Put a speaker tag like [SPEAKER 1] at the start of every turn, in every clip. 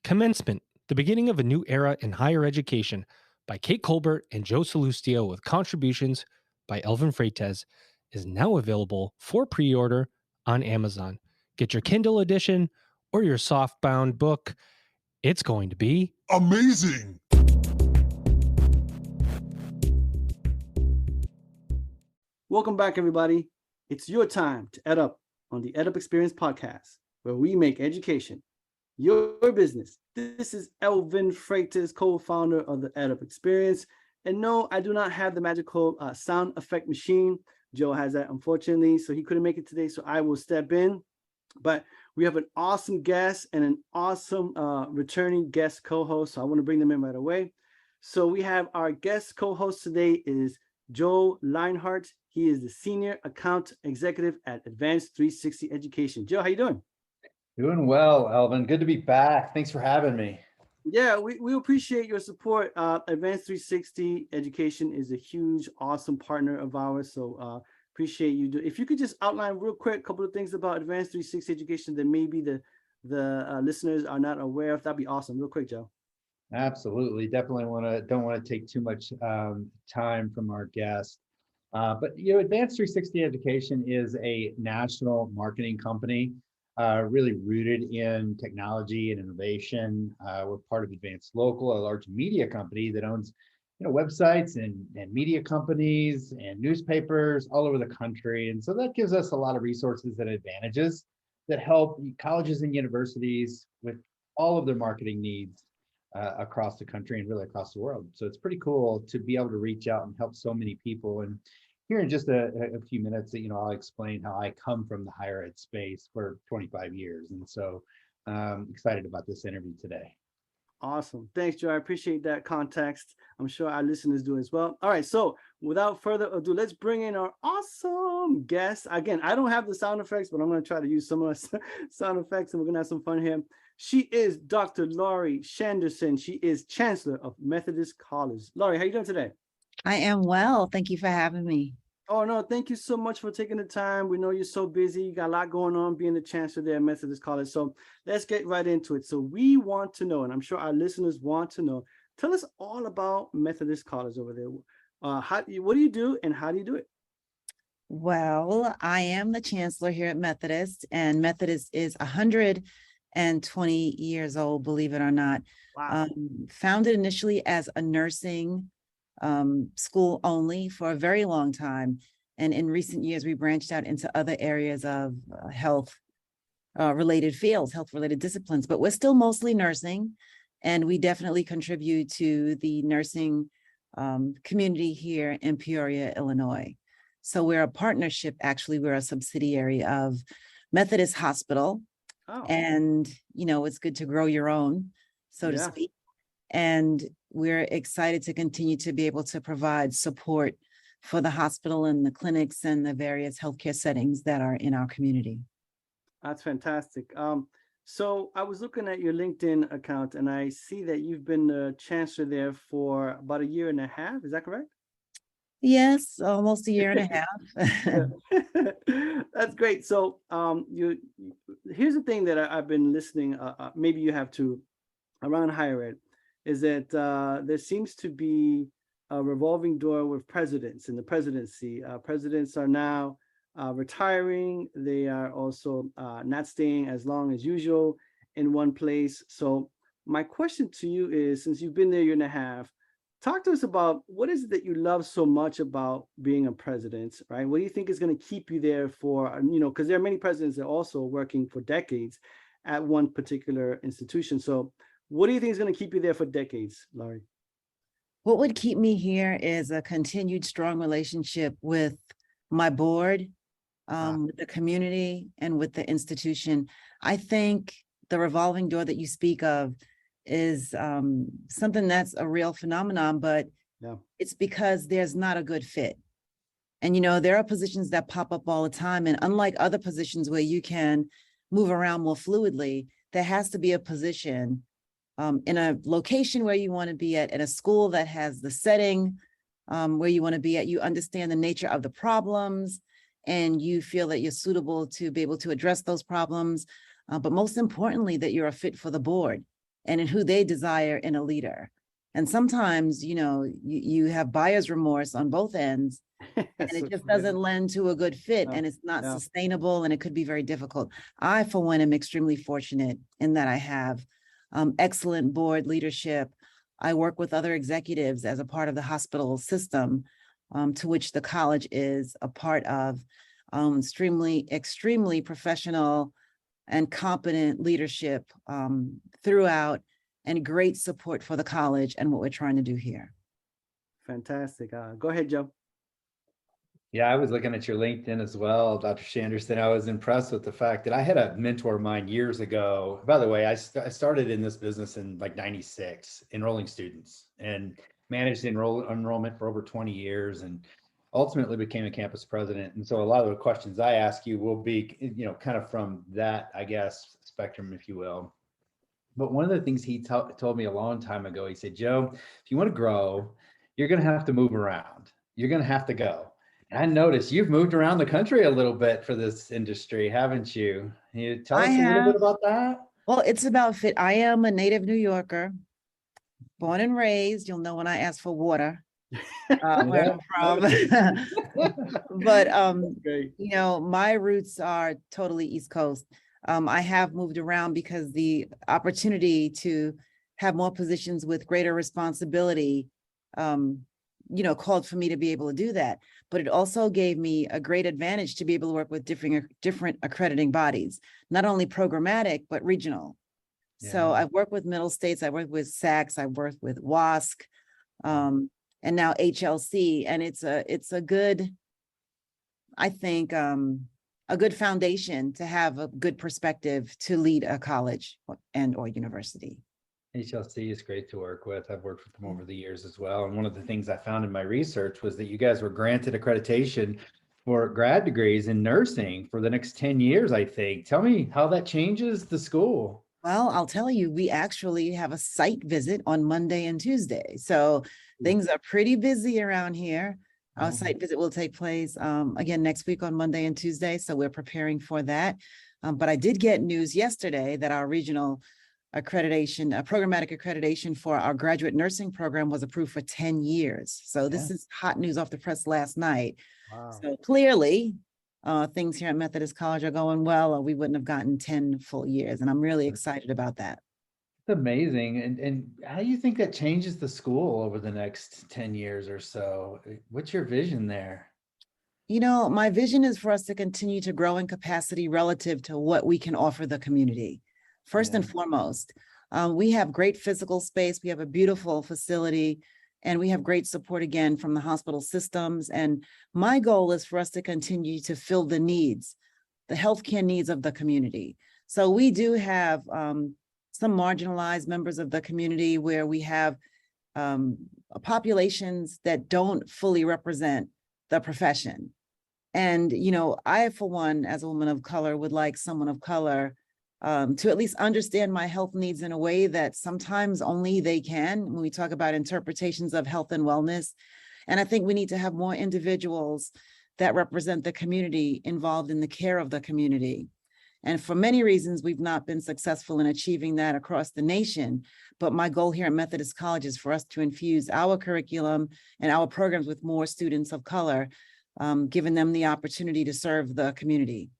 [SPEAKER 1] Commencement, the beginning of a new era in higher education by Kate Colbert and Joe Salustio with contributions by Elvin Freites is now available for pre-order on Amazon. Get your Kindle edition or your softbound book. It's going to be
[SPEAKER 2] amazing.
[SPEAKER 3] Welcome back, everybody. It's your time to EdUp on the EdUp Experience podcast, where we make education your business. This is Elvin Freites, co-founder of the EdUp Experience. And no, I do not have the magical sound effect machine. Joe has that, unfortunately, so he couldn't make it today, so I will step in. But we have an awesome guest and an awesome returning guest co-host, so I want to bring them in right away. So we have our guest co-host today is Joe Leinhardt. He is the Senior Account Executive at Advanced 360 Education. Joe, how you doing?
[SPEAKER 4] Doing well, Elvin. Good to be back. Thanks for having me.
[SPEAKER 3] Yeah, we appreciate your support. Advanced 360 Education is a huge, awesome partner of ours. So appreciate you. If you could just outline real quick a couple of things about Advanced 360 Education that maybe the listeners are not aware of, that'd be awesome. Real quick, Joe.
[SPEAKER 4] Absolutely. Definitely don't want to take too much time from our guest. But Advanced 360 Education is a national marketing company. Really rooted in technology and innovation. We're part of Advanced Local, a large media company that owns websites and media companies and newspapers all over the country. And so that gives us a lot of resources and advantages that help colleges and universities with all of their marketing needs across the country and really across the world. So it's pretty cool to be able to reach out and help so many people. And here in just a few minutes, I'll explain how I come from the higher ed space for 25 years. And so excited about this interview today.
[SPEAKER 3] Awesome. Thanks, Joe. I appreciate that context. I'm sure our listeners do as well. All right. So without further ado, let's bring in our awesome guest. Again, I don't have the sound effects, but I'm going to try to use some of the sound effects and we're going to have some fun here. She is Dr. Laurie Shanderson. She is Chancellor of Methodist College. Laurie, how are you doing today?
[SPEAKER 5] I am well. Thank you for having me.
[SPEAKER 3] Oh, no, thank you so much for taking the time. We know you're so busy. You got a lot going on being the chancellor there at Methodist College. So let's get right into it. So we want to know, and I'm sure our listeners want to know, tell us all about Methodist College over there. What do you do and how do you do it?
[SPEAKER 5] Well, I am the chancellor here at Methodist, and Methodist is 120 years old, believe it or not.
[SPEAKER 3] Wow.
[SPEAKER 5] Founded initially as a nursing school only for a very long time. And in recent years, we branched out into other areas of health related fields, health related disciplines, but we're still mostly nursing. And we definitely contribute to the nursing community here in Peoria, Illinois. So we're a partnership, actually, we're a subsidiary of Methodist Hospital.
[SPEAKER 3] Oh.
[SPEAKER 5] And, it's good to grow your own, so to speak. And we're excited to continue to be able to provide support for the hospital and the clinics and the various healthcare settings that are in our community.
[SPEAKER 3] That's fantastic. So I was looking at your LinkedIn account and I see that you've been the chancellor there for about 1.5 years. Is that correct?
[SPEAKER 5] Yes, almost 1.5 years.
[SPEAKER 3] That's great. So here's the thing that I've been listening, maybe you have too, around higher ed, is that there seems to be a revolving door with presidents in the presidency. Presidents are now retiring. They are also not staying as long as usual in one place. So my question to you is, since you've been there 1.5 years, talk to us about what is it that you love so much about being a president, right? What do you think is going to keep you there for, because there are many presidents that are also working for decades at one particular institution. So what do you think is going to keep you there for decades, Laurie?
[SPEAKER 5] What would keep me here is a continued strong relationship with my board, with the community, and with the institution. I think the revolving door that you speak of is something that's a real phenomenon, but it's because there's not a good fit. And, there are positions that pop up all the time. And unlike other positions where you can move around more fluidly, there has to be a position in a location where you want to be at, in a school that has the setting where you want to be at. You understand the nature of the problems and you feel that you're suitable to be able to address those problems. But most importantly, that you're a fit for the board and in who they desire in a leader. And sometimes, you have buyer's remorse on both ends, and it
[SPEAKER 3] So
[SPEAKER 5] just
[SPEAKER 3] true, yeah.
[SPEAKER 5] doesn't lend to a good fit,
[SPEAKER 3] No,
[SPEAKER 5] and it's not
[SPEAKER 3] no.
[SPEAKER 5] sustainable, and it could be very difficult. I, for one, am extremely fortunate in that I have excellent board leadership. I work with other executives as a part of the hospital system, to which the college is a part of. Extremely professional and competent leadership throughout, and great support for the college and what we're trying to do here.
[SPEAKER 3] Fantastic. Go ahead, Joe.
[SPEAKER 4] Yeah, I was looking at your LinkedIn as well, Dr. Shanderson. I was impressed with the fact that I had a mentor of mine years ago. By the way, I started in this business in like 96, enrolling students, and managed enrollment for over 20 years, and ultimately became a campus president. And so a lot of the questions I ask you will be, kind of from that, I guess, spectrum, if you will. But one of the things he told me a long time ago, he said, Joe, if you want to grow, you're going to have to move around. You're going to have to go. And I noticed you've moved around the country a little bit for this industry, haven't you? Can you tell us a little bit about that?
[SPEAKER 5] Well, it's about fit. I am a native New Yorker, born and raised. You'll know when I ask for water, where I'm from. But
[SPEAKER 3] Great.
[SPEAKER 5] my roots are totally East Coast. I have moved around because the opportunity to have more positions with greater responsibility, called for me to be able to do that. But it also gave me a great advantage to be able to work with different accrediting bodies, not only programmatic, but regional. So
[SPEAKER 4] Yeah.
[SPEAKER 5] I've worked with Middle States, I worked with SACS, I worked with WASC, and now HLC. And it's a good, I think, a good foundation to have a good perspective to lead a college or university.
[SPEAKER 4] HLC is great to work with. I've worked with them over the years as well. And one of the things I found in my research was that you guys were granted accreditation for grad degrees in nursing for the next 10 years, I think. Tell me how that changes the school.
[SPEAKER 5] Well, I'll tell you, we actually have a site visit on Monday and Tuesday. So things are pretty busy around here. Our site visit will take place again next week on Monday and Tuesday. So we're preparing for that. But I did get news yesterday that our regional accreditation, programmatic accreditation for our graduate nursing program was approved for 10 years. So this is hot news off the press last night.
[SPEAKER 3] Wow.
[SPEAKER 5] So clearly, things here at Methodist College are going well, or we wouldn't have gotten 10 full years. And I'm really excited about that.
[SPEAKER 4] It's amazing. And how do you think that changes the school over the next 10 years or so? What's your vision there?
[SPEAKER 5] My vision is for us to continue to grow in capacity relative to what we can offer the community. First and foremost, we have great physical space. We have a beautiful facility, and we have great support again from the hospital systems. And my goal is for us to continue to fill the needs, the healthcare needs of the community. So we do have some marginalized members of the community where we have populations that don't fully represent the profession. And, I, for one, as a woman of color, would like someone of color to at least understand my health needs in a way that sometimes only they can when we talk about interpretations of health and wellness. And I think we need to have more individuals that represent the community involved in the care of the community. And for many reasons, we've not been successful in achieving that across the nation. But my goal here at Methodist College is for us to infuse our curriculum and our programs with more students of color, giving them the opportunity to serve the community.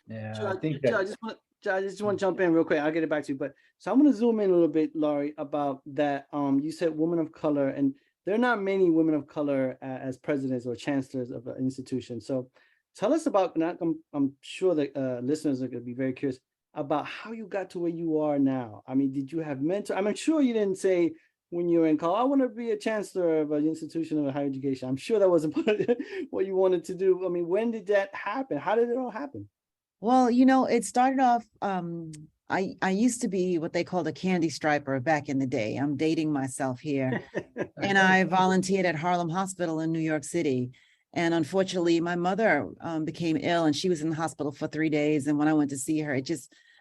[SPEAKER 4] Yeah,
[SPEAKER 3] Joe,
[SPEAKER 4] I think
[SPEAKER 3] Joe,
[SPEAKER 4] that.
[SPEAKER 3] I just want to jump in real quick. I'll get it back to you. But so I'm going to zoom in a little bit, Laurie, about that. You said women of color, and there are not many women of color as presidents or chancellors of an institution. So tell us about, and I'm sure that listeners are going to be very curious about how you got to where you are now. I mean, did you have mentors? I'm sure you didn't say when you were in college, I want to be a chancellor of an institution of higher education. I'm sure that wasn't part of what you wanted to do. I mean, when did that happen? How did it all happen?
[SPEAKER 5] Well, it started off, I used to be what they called a candy striper back in the day. I'm dating myself here. And I volunteered at Harlem Hospital in New York City. And unfortunately, my mother became ill, and she was in the hospital for 3 days. And when I went to see her,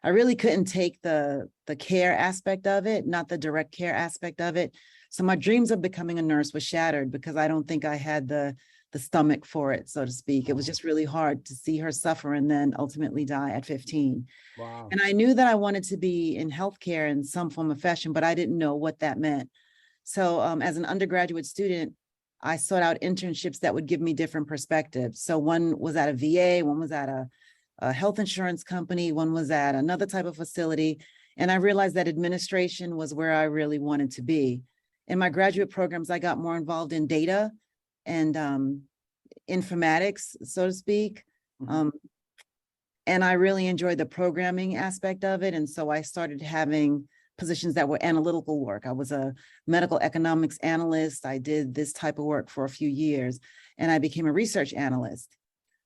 [SPEAKER 5] I really couldn't take the care aspect of it, not the direct care aspect of it. So my dreams of becoming a nurse was shattered because I don't think I had the the stomach for it, so to speak. It was just really hard to see her suffer and then ultimately die at 15.
[SPEAKER 3] Wow.
[SPEAKER 5] And I knew that I wanted to be in healthcare in some form of fashion, but I didn't know what that meant. So as an undergraduate student, I sought out internships that would give me different perspectives. So one was at a VA, one was at a health insurance company, one was at another type of facility. And I realized that administration was where I really wanted to be. In my graduate programs, I got more involved in data and informatics, so to speak.
[SPEAKER 3] Mhm.
[SPEAKER 5] And I really enjoyed the programming aspect of it. And so I started having positions that were analytical work. I was a medical economics analyst. I did this type of work for a few years, and I became a research analyst.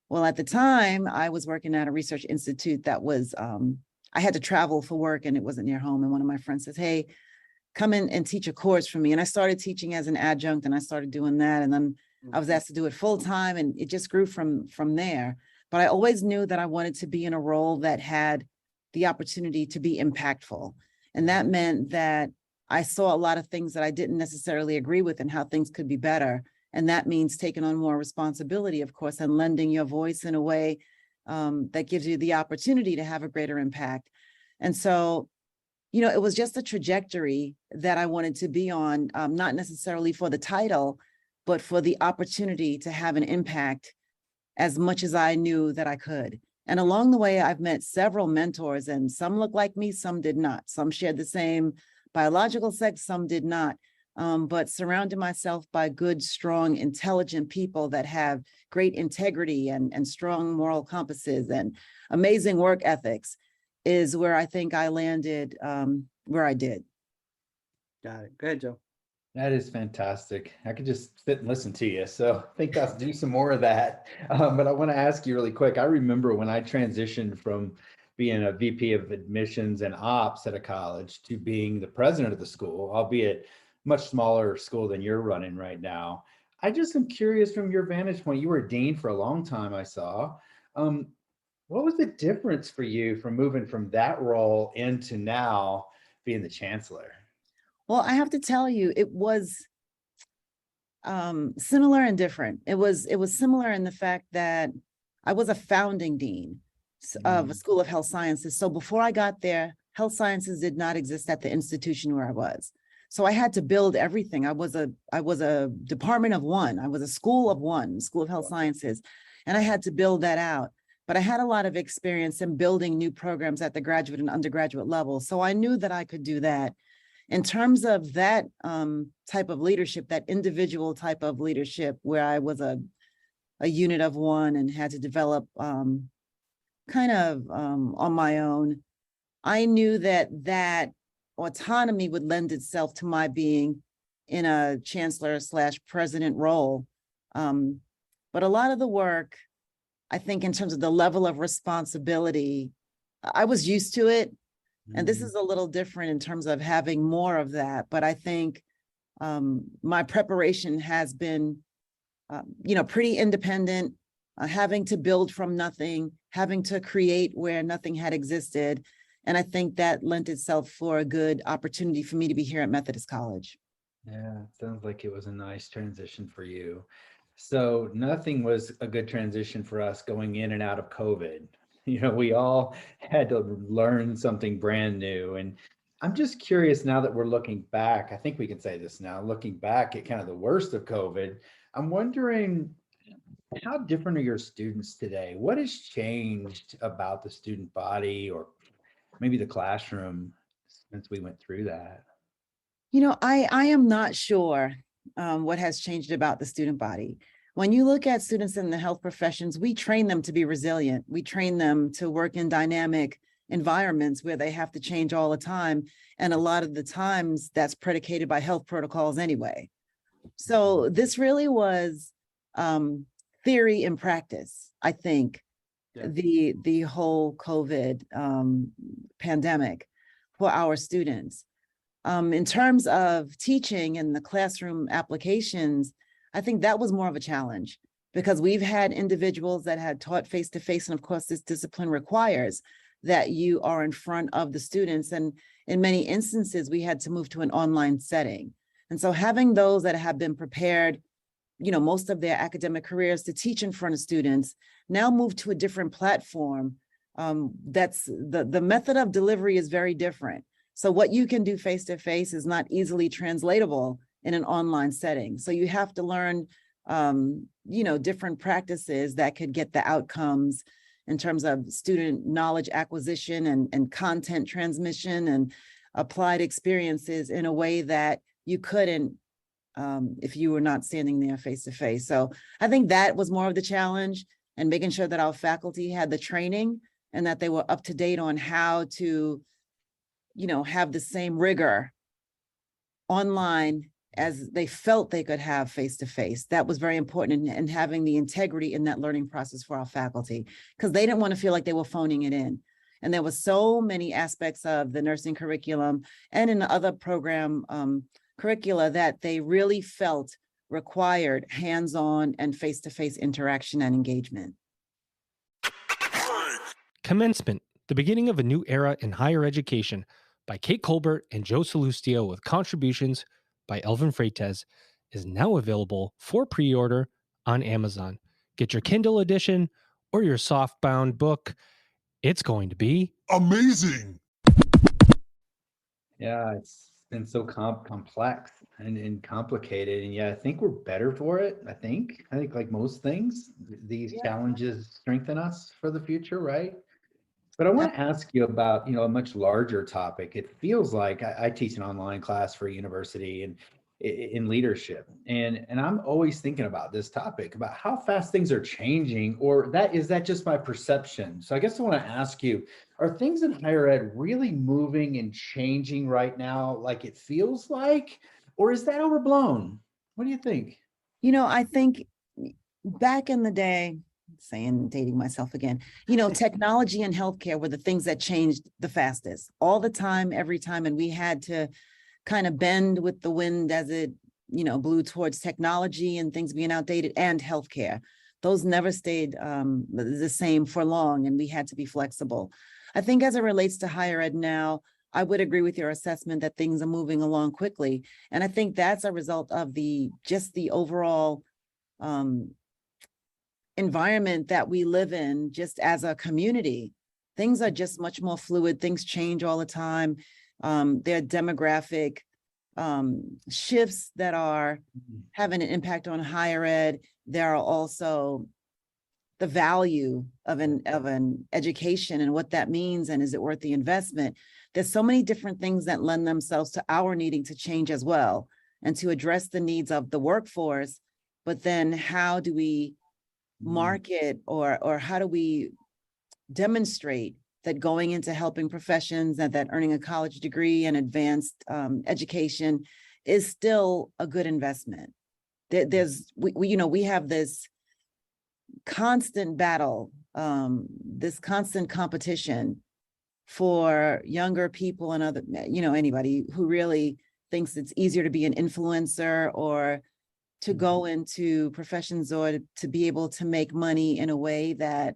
[SPEAKER 5] Well, at the time, I was working at a research institute that was, I had to travel for work and it wasn't near home. And one of my friends says, hey, come in and teach a course for me. And I started teaching as an adjunct, and I started doing that. And then I was asked to do it full time, and it just grew from there. But I always knew that I wanted to be in a role that had the opportunity to be impactful. And that meant that I saw a lot of things that I didn't necessarily agree with and how things could be better. And that means taking on more responsibility, of course, and lending your voice in a way that gives you the opportunity to have a greater impact. And so, you know, it was just a trajectory that I wanted to be on, not necessarily for the title, but for the opportunity to have an impact as much as I knew that I could. And along the way, I've met several mentors, and some look like me, some did not. Some shared the same biological sex, some did not. But surrounding myself by good, strong, intelligent people that have great integrity and strong moral compasses and amazing work ethics is where I think I landed where I did.
[SPEAKER 3] Got it. Go ahead, Joe.
[SPEAKER 4] That is fantastic. I could just sit and listen to you. So I think I'll do some more of that. But I want to ask you really quick. I remember when I transitioned from being a VP of admissions and ops at a college to being the president of the school, albeit much smaller school than you're running right now. I just am curious from your vantage point. You were dean for a long time, I saw. What was the difference for you from moving from that role into now being the chancellor?
[SPEAKER 5] Well, I have to tell you, it was similar and different. It was similar in the fact that I was a founding dean of a school of health sciences. So before I got there, health sciences did not exist at the institution where I was. So I had to build everything. I was a department of one. I was a school of one, School of Health Sciences, and I had to build that out. But I had a lot of experience in building new programs at the graduate and undergraduate level. So I knew that I could do that. In terms of that type of leadership, that individual type of leadership, where I was a unit of one and had to develop kind of on my own, I knew that autonomy would lend itself to my being in a chancellor/president role. But a lot of the work, I think, in terms of the level of responsibility, I was used to it. And this is a little different in terms of having more of that. But I think my preparation has been, pretty independent, having to build from nothing, having to create where nothing had existed. And I think that lent itself for a good opportunity for me to be here at Methodist College.
[SPEAKER 4] Yeah, it sounds like it was a nice transition for you. So nothing was a good transition for us going in and out of COVID. We all had to learn something brand new. And I'm just curious, now that we're looking back, I think we can say this now, looking back at kind of the worst of COVID, I'm wondering, how different are your students today? What has changed about the student body or maybe the classroom since we went through that?
[SPEAKER 5] I am not sure what has changed about the student body. When you look at students in the health professions, we train them to be resilient. We train them to work in dynamic environments where they have to change all the time. And a lot of the times that's predicated by health protocols anyway. So this really was theory and practice, I think,
[SPEAKER 3] Yeah.
[SPEAKER 5] the whole COVID pandemic for our students. In terms of teaching and the classroom applications, I think that was more of a challenge because we've had individuals that had taught face-to-face, and of course this discipline requires that you are in front of the students. And in many instances, we had to move to an online setting. And so having those that have been prepared, most of their academic careers to teach in front of students now move to a different platform. That's the method of delivery is very different. So what you can do face to face is not easily translatable in an online setting. So you have to learn, different practices that could get the outcomes in terms of student knowledge acquisition and content transmission and applied experiences in a way that you couldn't if you were not standing there face to face. So I think that was more of the challenge, and making sure that our faculty had the training and that they were up to date on how to, have the same rigor online as they felt they could have face to face. That was very important, and having the integrity in that learning process for our faculty, because they didn't want to feel like they were phoning it in. And there was so many aspects of the nursing curriculum and in the other program curricula that they really felt required hands-on and face-to-face interaction and engagement.
[SPEAKER 1] Commencement, the beginning of a new era in higher education, by Kate Colbert and Joe Salustio with contributions by Elvin Freites, is now available for pre-order on Amazon. Get your Kindle edition or your softbound book. It's going to be
[SPEAKER 2] amazing.
[SPEAKER 4] Yeah, it's been so complex and complicated, and yeah, I think we're better for it. I think like most things, these challenges strengthen us for the future, right? But I want to ask you about, a much larger topic. It feels like I teach an online class for a university and in leadership, and I'm always thinking about this topic, about how fast things are changing, or is that just my perception? So I guess I want to ask you, are things in higher ed really moving and changing right now, like it feels like, or is that overblown? What do you think?
[SPEAKER 5] I think back in the day, dating myself again, technology and healthcare were the things that changed the fastest all the time, every time. And we had to kind of bend with the wind as it, blew towards technology and things being outdated and healthcare. Those never stayed the same for long, and we had to be flexible. I think as it relates to higher ed now, I would agree with your assessment that things are moving along quickly. And I think that's a result of the overall environment that we live in, just as a community. Things are just much more fluid. Things change all the time. There are demographic shifts that are having an impact on higher ed. There are also the value of an education and what that means, and is it worth the investment? There's so many different things that lend themselves to our needing to change as well, and to address the needs of the workforce. But then how do we market, or how do we demonstrate that going into helping professions and that earning a college degree and advanced education is still a good investment? We have this constant battle, this constant competition for younger people and other, anybody who really thinks it's easier to be an influencer or to go into professions or to be able to make money in a way that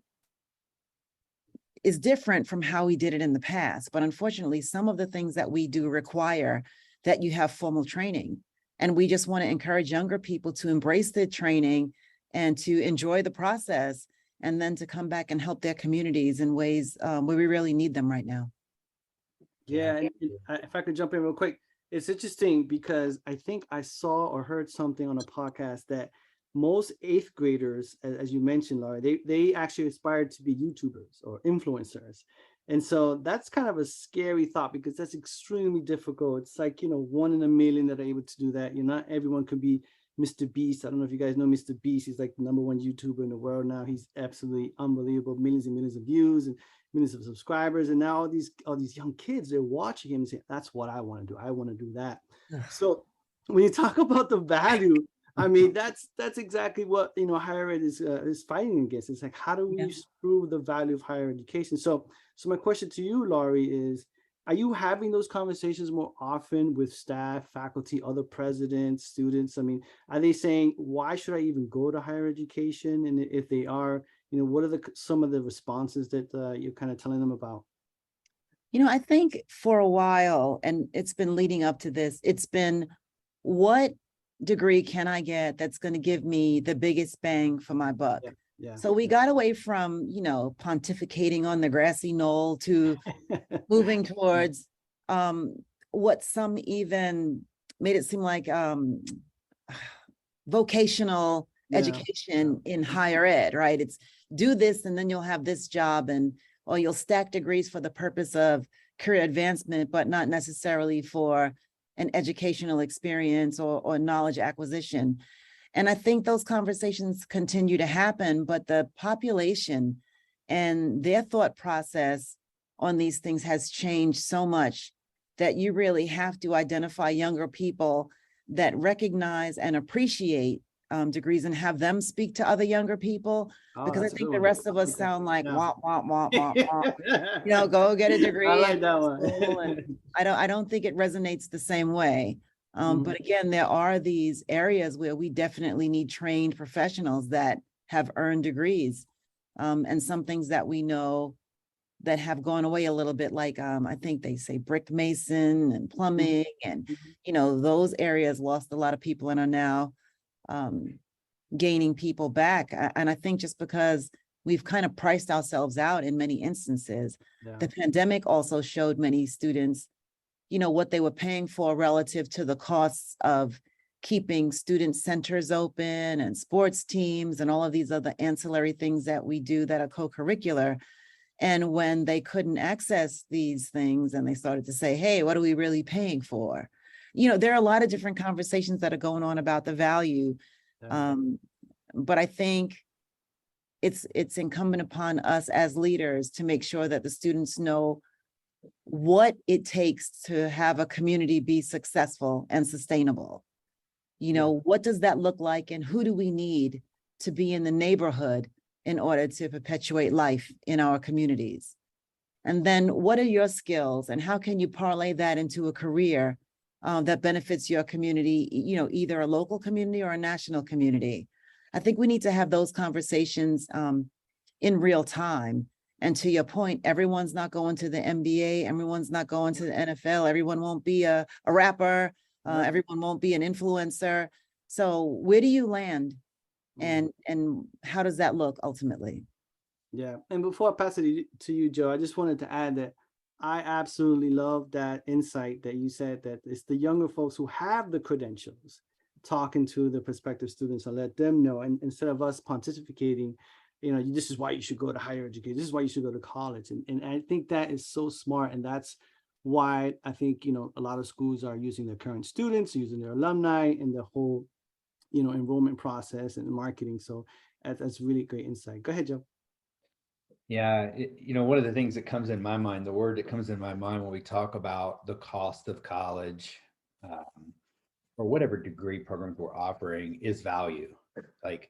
[SPEAKER 5] is different from how we did it in the past. But unfortunately, some of the things that we do require that you have formal training. And we just want to encourage younger people to embrace the training and to enjoy the process, and then to come back and help their communities in ways where we really need them right now.
[SPEAKER 3] Yeah, and if I could jump in real quick, it's interesting because I think I saw or heard something on a podcast that most 8th graders, as you mentioned, Laurie, they actually aspired to be YouTubers or influencers. And so that's kind of a scary thought, because that's extremely difficult. It's like, 1 in a million that are able to do that. Not everyone could be Mr. Beast. I don't know if you guys know Mr. Beast. He's like the #1 YouTuber in the world now. He's absolutely unbelievable, millions and millions of views and millions of subscribers. And now all these young kids, they're watching him and saying, that's what I want to do. I want to do that. So when you talk about the value, I mean, that's exactly what, higher ed is fighting against. It's like, how do we improve the value of higher education? So my question to you, Laurie, is, are you having those conversations more often with staff, faculty, other presidents, students? I mean, are they saying, why should I even go to higher education? And if they are, what are some of the responses that you're kind of telling them about?
[SPEAKER 5] I think for a while, and it's been leading up to this, it's been, what degree can I get that's going to give me the biggest bang for my buck?
[SPEAKER 3] Yeah. Yeah.
[SPEAKER 5] So we got away from, pontificating on the grassy knoll to moving towards what some even made it seem like vocational
[SPEAKER 3] Yeah.
[SPEAKER 5] education in higher ed, right? It's do this and then you'll have this job, or you'll stack degrees for the purpose of career advancement, but not necessarily for an educational experience or knowledge acquisition. And I think those conversations continue to happen, but the population and their thought process on these things has changed so much that you really have to identify younger people that recognize and appreciate degrees and have them speak to other younger people,
[SPEAKER 3] Oh,
[SPEAKER 5] because I
[SPEAKER 3] that's a
[SPEAKER 5] think
[SPEAKER 3] good
[SPEAKER 5] the
[SPEAKER 3] one.
[SPEAKER 5] rest of us
[SPEAKER 3] Okay.
[SPEAKER 5] sound like
[SPEAKER 3] Yeah.
[SPEAKER 5] womp, womp, womp, womp, womp. Go get a degree.
[SPEAKER 3] I like
[SPEAKER 5] and
[SPEAKER 3] that
[SPEAKER 5] go to
[SPEAKER 3] one.
[SPEAKER 5] school. And I don't think it resonates the same way.
[SPEAKER 3] Mhm.
[SPEAKER 5] But again, there are these areas where we definitely need trained professionals that have earned degrees. And some things that we know that have gone away a little bit, like I think they say brick mason and plumbing, and those areas lost a lot of people and are now gaining people back. And I think just because we've kind of priced ourselves out in many instances,
[SPEAKER 3] Yeah.
[SPEAKER 5] the pandemic also showed many students, what they were paying for relative to the costs of keeping student centers open and sports teams and all of these other ancillary things that we do that are co-curricular. And when they couldn't access these things and they started to say, hey, what are we really paying for? There are a lot of different conversations that are going on about the value.
[SPEAKER 3] Yeah.
[SPEAKER 5] But I think it's incumbent upon us as leaders to make sure that the students know what it takes to have a community be successful and sustainable. What does that look like, and who do we need to be in the neighborhood in order to perpetuate life in our communities? And then what are your skills, and how can you parlay that into a career that benefits your community, either a local community or a national community? I think we need to have those conversations in real time. And to your point, everyone's not going to the NBA, everyone's not going to the NFL, everyone won't be a rapper, everyone won't be an influencer. So where do you land? And how does that look ultimately?
[SPEAKER 3] Yeah. And before I pass it to you, Joe, I just wanted to add that I absolutely love that insight that you said, that it's the younger folks who have the credentials talking to the prospective students and let them know. And instead of us pontificating, this is why you should go to higher education, this is why you should go to college. And I think that is so smart. And that's why I think, a lot of schools are using their current students, using their alumni in the whole, enrollment process and marketing. So that's really great insight. Go ahead, Joe.
[SPEAKER 4] Yeah, one of the things that comes in my mind, the word that comes in my mind when we talk about the cost of college or whatever degree programs we're offering is value. Like,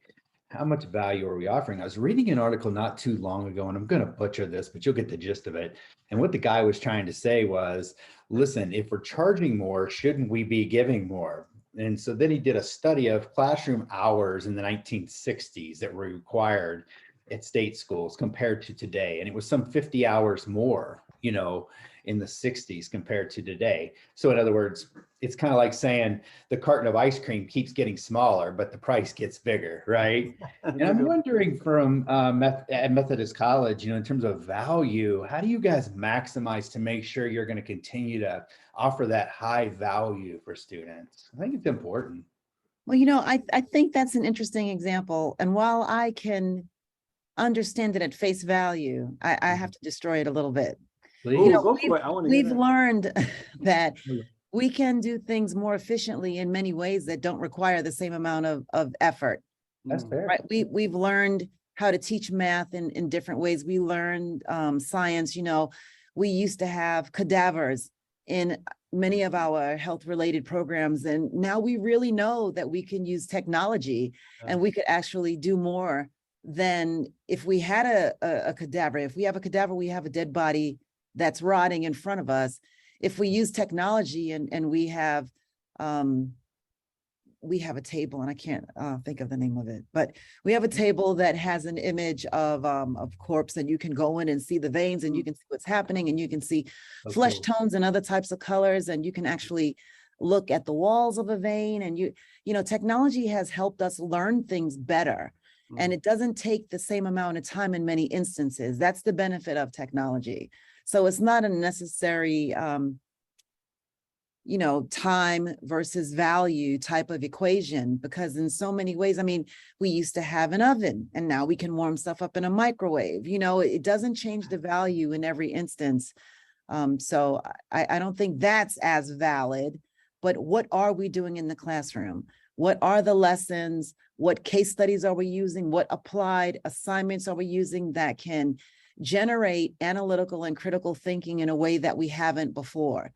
[SPEAKER 4] how much value are we offering? I was reading an article not too long ago, and I'm going to butcher this, but you'll get the gist of it. And what the guy was trying to say was, listen, if we're charging more, shouldn't we be giving more? And so then he did a study of classroom hours in the 1960s that were required at state schools compared to today. And it was some 50 hours more, in the 60s compared to today. So in other words, it's kind of like saying the carton of ice cream keeps getting smaller, but the price gets bigger, right? And I'm wondering from at Methodist College, in terms of value, how do you guys maximize to make sure you're going to continue to offer that high value for students? I think it's important.
[SPEAKER 5] Well, I think that's an interesting example. And while I can understand it at face value, I have to destroy it a little bit. We've learned that we can do things more efficiently in many ways that don't require the same amount of effort.
[SPEAKER 4] That's fair.
[SPEAKER 5] Right? We've learned how to teach math in different ways. We learned science. We used to have cadavers in many of our health-related programs, and now we really know that we can use technology and we could actually do more than if we had a cadaver. If we have a cadaver, we have a dead body that's rotting in front of us. If we use technology and we have a table, and I can't think of the name of it, but we have a table that has an image of corpse, and you can go in and see the veins, and you can see what's happening, and you can see flesh tones and other types of colors, and you can actually look at the walls of a vein. And technology has helped us learn things better. And it doesn't take the same amount of time in many instances. That's the benefit of technology. So it's not a necessary, time versus value type of equation, because in so many ways, I mean, we used to have an oven and now we can warm stuff up in a microwave. It doesn't change the value in every instance. So I don't think that's as valid, but what are we doing in the classroom? What are the lessons? What case studies are we using? What applied assignments are we using that can generate analytical and critical thinking in a way that we haven't before?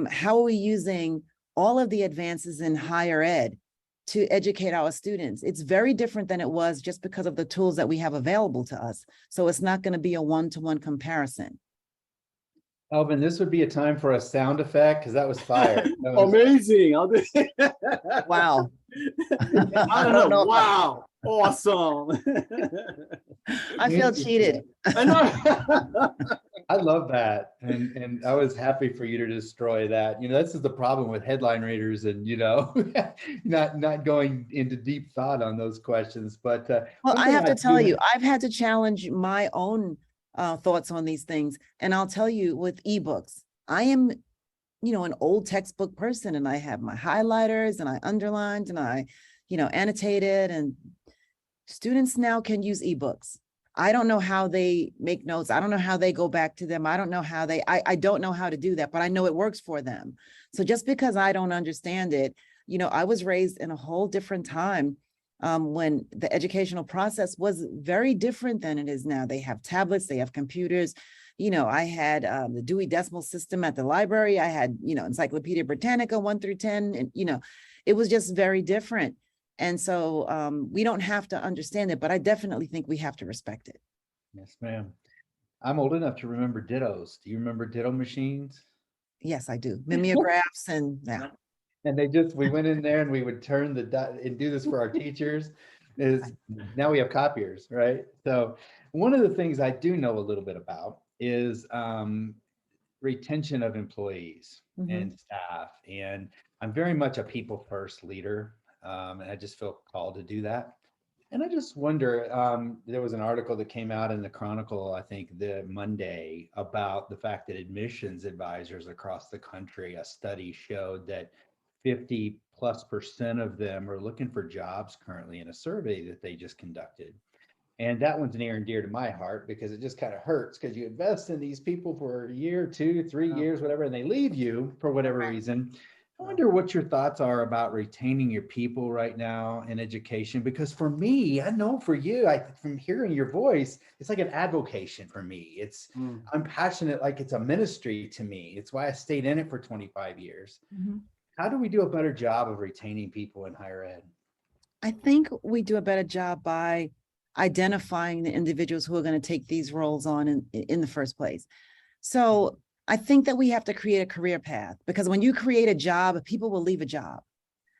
[SPEAKER 5] How are we using all of the advances in higher ed to educate our students? It's very different than it was just because of the tools that we have available to us. So it's not going to be a one-to-one comparison.
[SPEAKER 4] Elvin, this would be a time for a sound effect because that was fire.
[SPEAKER 3] Amazing. I'll do
[SPEAKER 5] Wow.
[SPEAKER 3] I don't know. Wow. Awesome.
[SPEAKER 5] I feel cheated.
[SPEAKER 3] I know.
[SPEAKER 4] I love that. And I was happy for you to destroy that. This is the problem with headline readers and, not going into deep thought on those questions. But
[SPEAKER 5] well, I have to tell you, I've had to challenge my own thoughts on these things. And I'll tell you with ebooks, I am, an old textbook person, and I have my highlighters and I underlined and I, annotated, and students now can use ebooks. I don't know how they make notes. I don't know how they go back to them. I don't know how I don't know how to do that, but I know it works for them. So just because I don't understand it, I was raised in a whole different time when the educational process was very different than it is now. They have tablets, they have computers. I had the Dewey Decimal System at the library. I had, Encyclopedia Britannica 1 through 10, and, it was just very different. And so we don't have to understand it, but I definitely think we have to respect it.
[SPEAKER 4] Yes, ma'am. I'm old enough to remember dittos. Do you remember ditto machines?
[SPEAKER 5] Yes, I do. Mimeographs and yeah.
[SPEAKER 4] And we went in there and we would turn the dot and do this for our teachers. Now we have copiers, right? So one of the things I do know a little bit about is retention of employees and staff. And I'm very much a people first leader. And I just feel called to do that. And I just wonder, there was an article that came out in the Chronicle, I think the Monday, about the fact that admissions advisors across the country, a study showed that 50+% of them are looking for jobs currently in a survey that they just conducted. And that one's near and dear to my heart because it just kind of hurts because you invest in these people for a year, 2, 3 years, whatever, and they leave you for whatever reason. I wonder what your thoughts are about retaining your people right now in education, because for me, I know for you, from hearing your voice, it's like an advocation for me. I'm passionate, like it's a ministry to me. It's why I stayed in it for 25 years. How do we do a better job of retaining people in higher ed?
[SPEAKER 5] I think we do a better job by identifying the individuals who are going to take these roles on in the first place. So I think that we have to create a career path, because when you create a job, people will leave a job.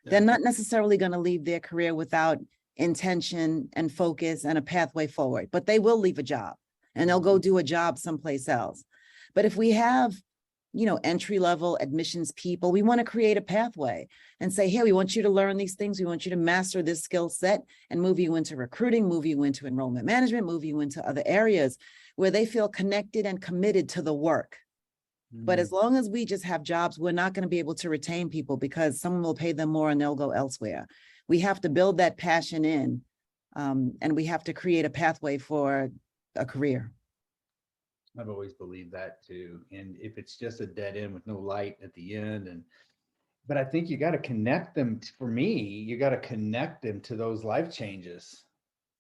[SPEAKER 5] Yeah. They're not necessarily going to leave their career without intention and focus and a pathway forward, but they will leave a job and they'll go do a job someplace else. But if we have, entry-level admissions people, we want to create a pathway and say, hey, we want you to learn these things. We want you to master this skill set and move you into recruiting, move you into enrollment management, move you into other areas where they feel connected and committed to the work. But as long as we just have jobs, we're not going to be able to retain people because someone will pay them more and they'll go elsewhere. We have to build that passion in, and we have to create a pathway for a career.
[SPEAKER 4] I've always believed that too. And if it's just a dead end with no light at the end, but I think you got to connect them. For me, you got to connect them to those life changes,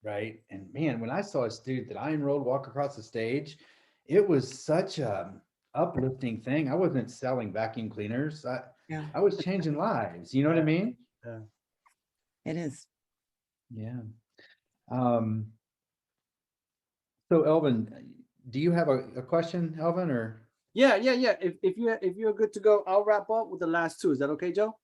[SPEAKER 4] right? And man, when I saw a student that I enrolled walk across the stage, it was such a uplifting thing. I wasn't selling vacuum cleaners. I was changing lives. You know what I mean?
[SPEAKER 3] Yeah.
[SPEAKER 5] It is.
[SPEAKER 4] Yeah. So Elvin, do you have a question, Elvin, or?
[SPEAKER 3] Yeah. If you're good to go, I'll wrap up with the last two. Is that okay, Joe?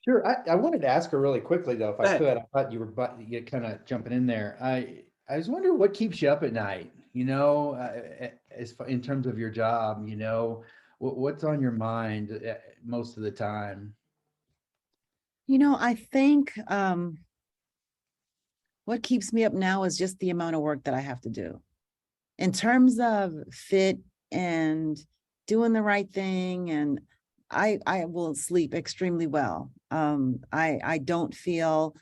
[SPEAKER 4] Sure. I wanted to ask her really quickly though, if I could. I thought you were kind of jumping in there. I was wondering what keeps you up at night, as in terms of your job, What's on your mind most of the time?
[SPEAKER 5] I think what keeps me up now is just the amount of work that I have to do. In terms of fit and doing the right thing, and I will sleep extremely well. I don't feel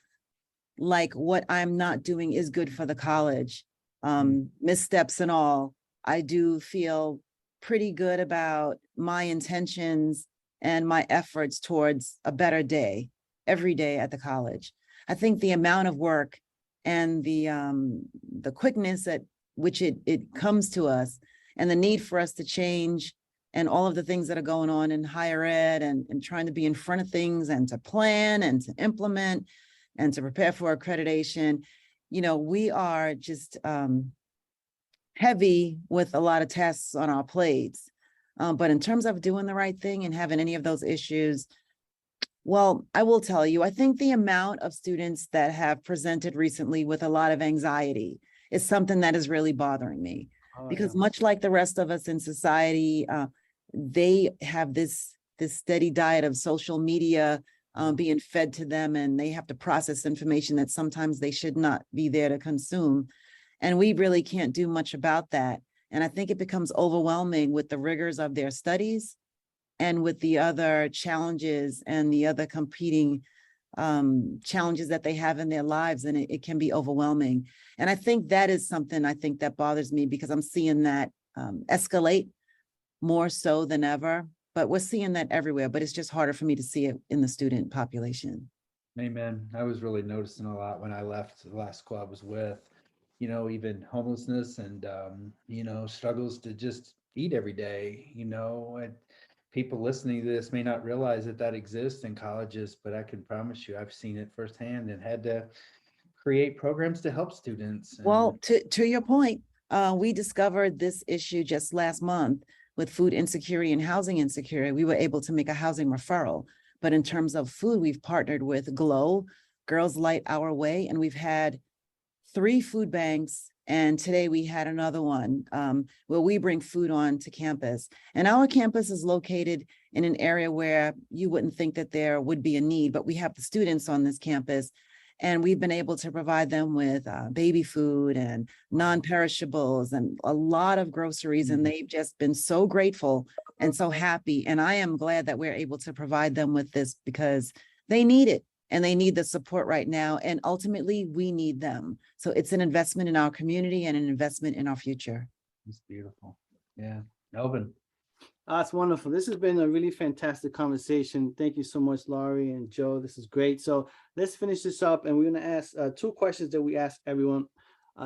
[SPEAKER 5] like what I'm not doing is good for the college. Missteps and all, I do feel pretty good about my intentions and my efforts towards a better day every day at the college. I think the amount of work and the quickness at which it comes to us, and the need for us to change, and all of the things that are going on in higher ed, and trying to be in front of things and to plan and to implement and to prepare for accreditation. We are just heavy with a lot of tasks on our plates. But in terms of doing the right thing and having any of those issues, well, I will tell you, I think the amount of students that have presented recently with a lot of anxiety is something that is really bothering me. Because much like the rest of us in society, they have this steady diet of social media being fed to them, and they have to process information that sometimes they should not be there to consume. And we really can't do much about that. And I think it becomes overwhelming with the rigors of their studies and with the other challenges and the other competing challenges that they have in their lives. And it can be overwhelming. And I think that is something that bothers me, because I'm seeing that escalate more so than ever. But we're seeing that everywhere, but it's just harder for me to see it in the student population.
[SPEAKER 4] Amen. I was really noticing a lot when I left the last school I was with, even homelessness and, struggles to just eat every day, and people listening to this may not realize that exists in colleges, but I can promise you, I've seen it firsthand and had to create programs to help students.
[SPEAKER 5] Well, to your point, we discovered this issue just last month with food insecurity and housing insecurity. We were able to make a housing referral. But in terms of food, we've partnered with GLOW, Girls Light Our Way, and we've had 3 food banks. And today we had another one where we bring food on to campus. And our campus is located in an area where you wouldn't think that there would be a need, but we have the students on this campus. And we've been able to provide them with baby food and non-perishables and a lot of groceries. And they've just been so grateful and so happy. And I am glad that we're able to provide them with this, because they need it and they need the support right now. And ultimately, we need them. So it's an investment in our community and an investment in our future.
[SPEAKER 4] It's beautiful. Yeah. Elvin.
[SPEAKER 3] That's wonderful. This has been a really fantastic conversation. Thank you so much, Laurie and Joe. This is great. So let's finish this up, and we're going to ask 2 questions that we ask everyone.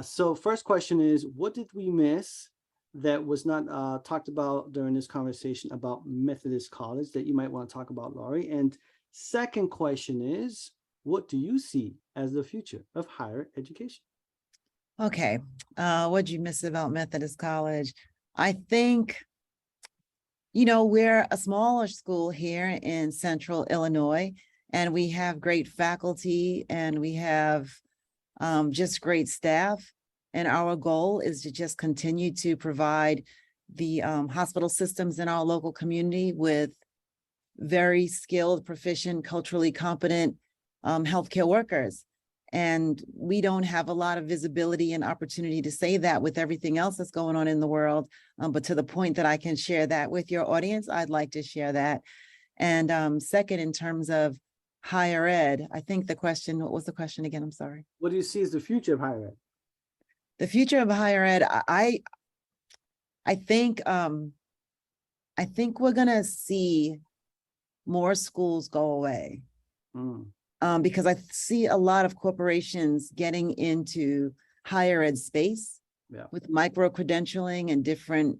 [SPEAKER 3] So first question is, what did we miss that was not talked about during this conversation about Methodist College that you might want to talk about, Laurie? And second question is, what do you see as the future of higher education?
[SPEAKER 5] Okay. What'd you miss about Methodist College? I think, we're a smaller school here in Central Illinois, and we have great faculty and we have just great staff. And our goal is to just continue to provide the hospital systems in our local community with very skilled, proficient, culturally competent healthcare workers. And we don't have a lot of visibility and opportunity to say that with everything else that's going on in the world. But to the point that I can share that with your audience, I'd like to share that. And second, in terms of higher ed, I think what was the question again? I'm sorry.
[SPEAKER 3] What do you see as the future of higher ed?
[SPEAKER 5] The future of higher ed, I think we're gonna see more schools go away. Because I see a lot of corporations getting into higher ed space with micro-credentialing and different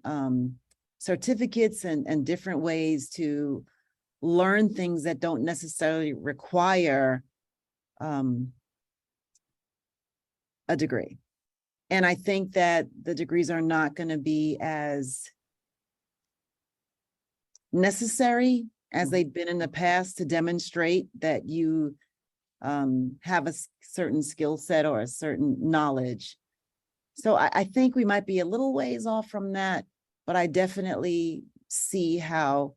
[SPEAKER 5] certificates and different ways to learn things that don't necessarily require a degree. And I think that the degrees are not going to be as necessary as they've been in the past to demonstrate that you have a certain skill set or a certain knowledge. So I think we might be a little ways off from that, but I definitely see how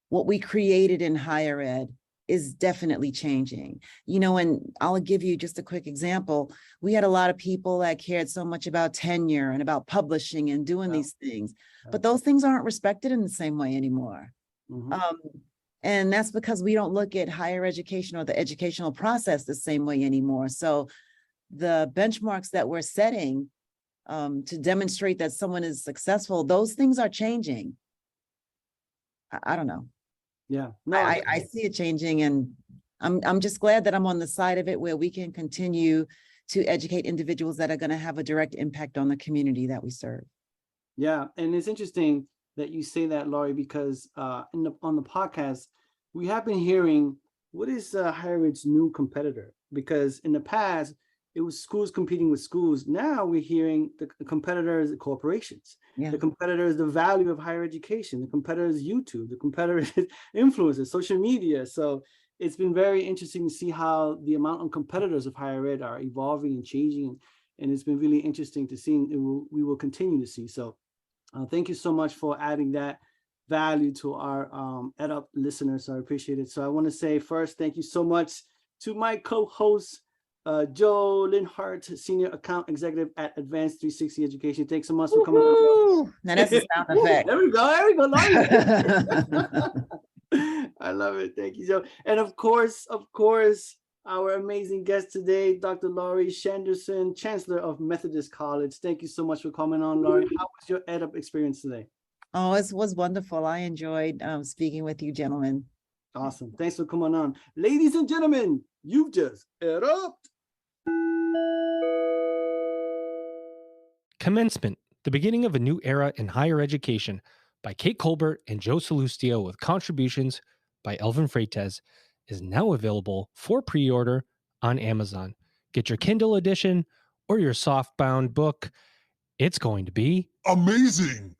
[SPEAKER 5] what we created in higher ed is definitely changing. And I'll give you just a quick example. We had a lot of people that cared so much about tenure and about publishing and doing these things, but those things aren't respected in the same way anymore.
[SPEAKER 3] Mhm.
[SPEAKER 5] And that's because we don't look at higher education or the educational process the same way anymore. So the benchmarks that we're setting to demonstrate that someone is successful, those things are changing. I don't know.
[SPEAKER 3] Yeah. No,
[SPEAKER 5] I see it changing, and I'm just glad that I'm on the side of it where we can continue to educate individuals that are going to have a direct impact on the community that we serve.
[SPEAKER 3] yeah, and it's interesting that you say that, Laurie, because on the podcast, we have been hearing what is higher ed's new competitor? Because in the past, it was schools competing with schools. Now we're hearing the competitors, corporations.
[SPEAKER 5] Yeah.
[SPEAKER 3] The competitor is the value of higher education. The competitor is YouTube. The competitor is influencers, social media. So it's been very interesting to see how the amount of competitors of higher ed are evolving and changing. And it's been really interesting to see, and we will continue to see. So thank you so much for adding that value to our EdUp listeners. So I appreciate it. So I want to say first, thank you so much to my co-host, Joe Linhart, Senior Account Executive at Advanced 360 Education. Thanks so much for coming on, Joe.
[SPEAKER 5] Now that's a sound effect.
[SPEAKER 3] There we go. There we go, Laurie. I love it. Thank you, Joe. And of course, our amazing guest today, Dr. Laurie Shanderson, Chancellor of Methodist College. Thank you so much for coming on, Laurie. How was your EdUp experience today?
[SPEAKER 5] Oh, it was wonderful. I enjoyed speaking with you, gentlemen.
[SPEAKER 3] Awesome. Thanks for coming on. Ladies and gentlemen, you've just EdUp.
[SPEAKER 1] Commencement, the beginning of a new era in higher education by Kate Colbert and Joe Salustio with contributions by Elvin Freites is now available for pre-order on Amazon. Get your Kindle edition or your softbound book. It's going to be
[SPEAKER 2] amazing.